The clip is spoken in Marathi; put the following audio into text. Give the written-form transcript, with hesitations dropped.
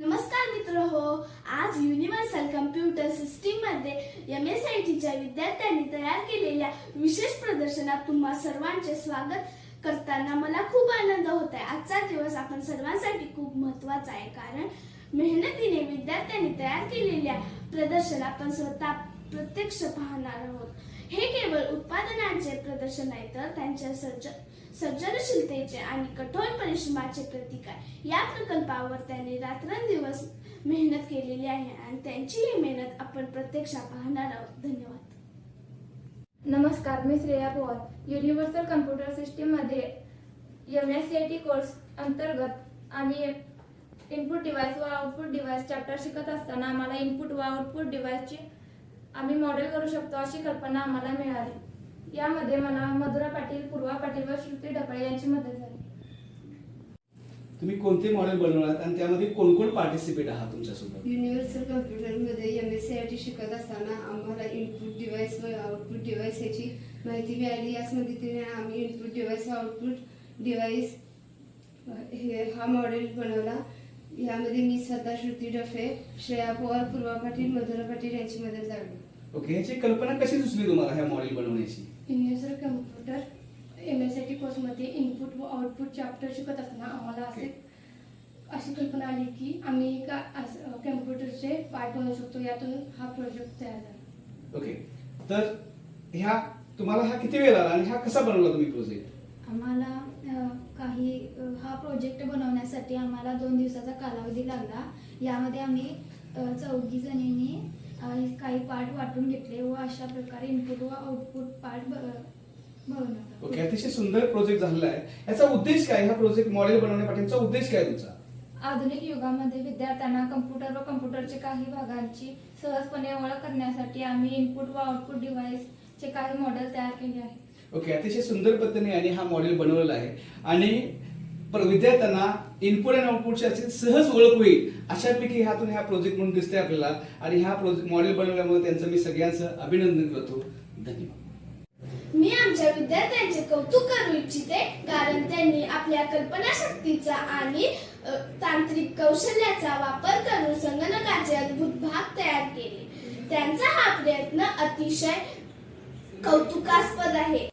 नमस्कार मित्रहो, आज युनिव्हर्सल कम्प्युटर सिस्टीम मध्ये MSITच्या विद्यार्थ्यांनी तयार केलेल्या विशेष प्रदर्शनात तुम्हा सर्वांचे स्वागत करताना मला खूप आनंद होत आहे। आजचा दिवस आपण सर्वांसाठी खूप महत्त्वाचा आहे, कारण मेहनतीने विद्यार्थ्यांनी तयार केलेल्या प्रदर्शन आपण स्वतः प्रत्यक्ष पाहणार आहोत। हे केवळ उत्पादनांचे प्रदर्शन नाही, तर त्यांच्या सर्जनशीलतेचे आणि कठोर परिश्रमाचे प्रतीक आहे। या प्रकल्पावर त्यांनी रात्रंदिवस मेहनत केलेली आहे आणि त्यांची ही मेहनत आपण प्रत्यक्षात पाहणार आहोत। धन्यवाद। नमस्कार, मी Shreya Pawar. Universal computer system मध्ये MSCIT कोर्स अंतर्गत आम्ही इनपुट डिव्हाइस व आउटपुट डिव्हाइस चॅप्टर शिकत असताना आम्हाला इनपुट व आउटपुट डिव्हाइसची आम्ही मॉडेल करू शकतो अशी कल्पना आम्हाला मिळाली। यामध्ये मला मधुरा पाटील, पूर्वा पाटील व श्रुती ढकळे यांची मदत झाली। तुम्ही कोणते मॉडेल बनवलात आणि त्यामध्ये कोण कोण पार्टिसिपेट आहात तुमच्यासोबत? युनिव्हर्सल कम्प्युटरमध्ये MSCIT शिकत असताना आम्हाला इनपुट डिव्हाइस व आउटपुट डिव्हाइस याची माहिती मिळाली। याच मदतीने आम्ही इनपुट डिव्हाइस व आउटपुट डिव्हाइस हा मॉडेल बनवला। यामध्ये मी सदा, श्रुती ढफे, श्रेया पवार, पूर्वा पाटील, मधुरा पाटील यांची मदत झाली। ओके, ह्याची कल्पना कशी सुचली तुम्हाला ह्या मॉडेल बनवण्याची? युनिव्हर्सल कम्प्युटर MSCIT कोर्समध्ये इनपुट व आउटपुट चॅप्टर शिकत असताना आम्हाला अशी कल्पना आली की आम्ही कम्प्युटरचे पार्ट बनवू शकतो। यातून हा प्रोजेक्ट तयार झाला। ओके, तर तुम्हाला हा किती वेळ लागला आणि हा कसा बनवला तुम्ही प्रोजेक्ट? आम्हाला हा प्रोजेक्ट बनवण्यासाठी आम्हाला 2 दिवसाचा कालावधी लागला। यामध्ये आम्ही 4 जणींनी काही पार्ट वाटून घेतले व अशा प्रकारे इनपुट व आउटपुट पार्ट बनवला। ओके, अतिशय सुंदर प्रोजेक्ट झालेला आहे। याचा उद्देश काय? हा प्रोजेक्ट मॉडेल बनवण्यापाठीचा उद्देश काय तुमचा? आधुनिक युगामध्ये विद्यार्थ्यांना कम्प्युटर व कम्प्युटरचे काही भागांची सहजपणे ओळख करण्यासाठी आम्ही इनपुट व आउटपुट डिव्हाइसचे काही मॉडेल तयार केले आहे। ओके, अतिशय सुंदर पद्धतीने आणि हा मॉडेल बनवलेला आहे आणि विद्यार्थ्यांना इनपुट आणि आउटपुटची अशी सहज ओळख होईल अशापैकी ह्यातून ह्या प्रोजेक्ट म्हणून दिसते आपल्याला। आणि हा प्रोजेक्ट मॉडेल बनवल्यामुळे त्यांचं मी सगळ्यांचं अभिनंदन करतो। धन्यवाद। मी आमच्या विद्यार्थ्यांचे कौतुक करू इच्छिते, कारण त्यांनी आपल्या कल्पनाशक्तीचा आणि तांत्रिक कौशल्याचा वापर करून संगणकाचे अद्भुत भाग तयार केले। त्यांचा हा प्रयत्न अतिशय कौतुकास्पद आहे।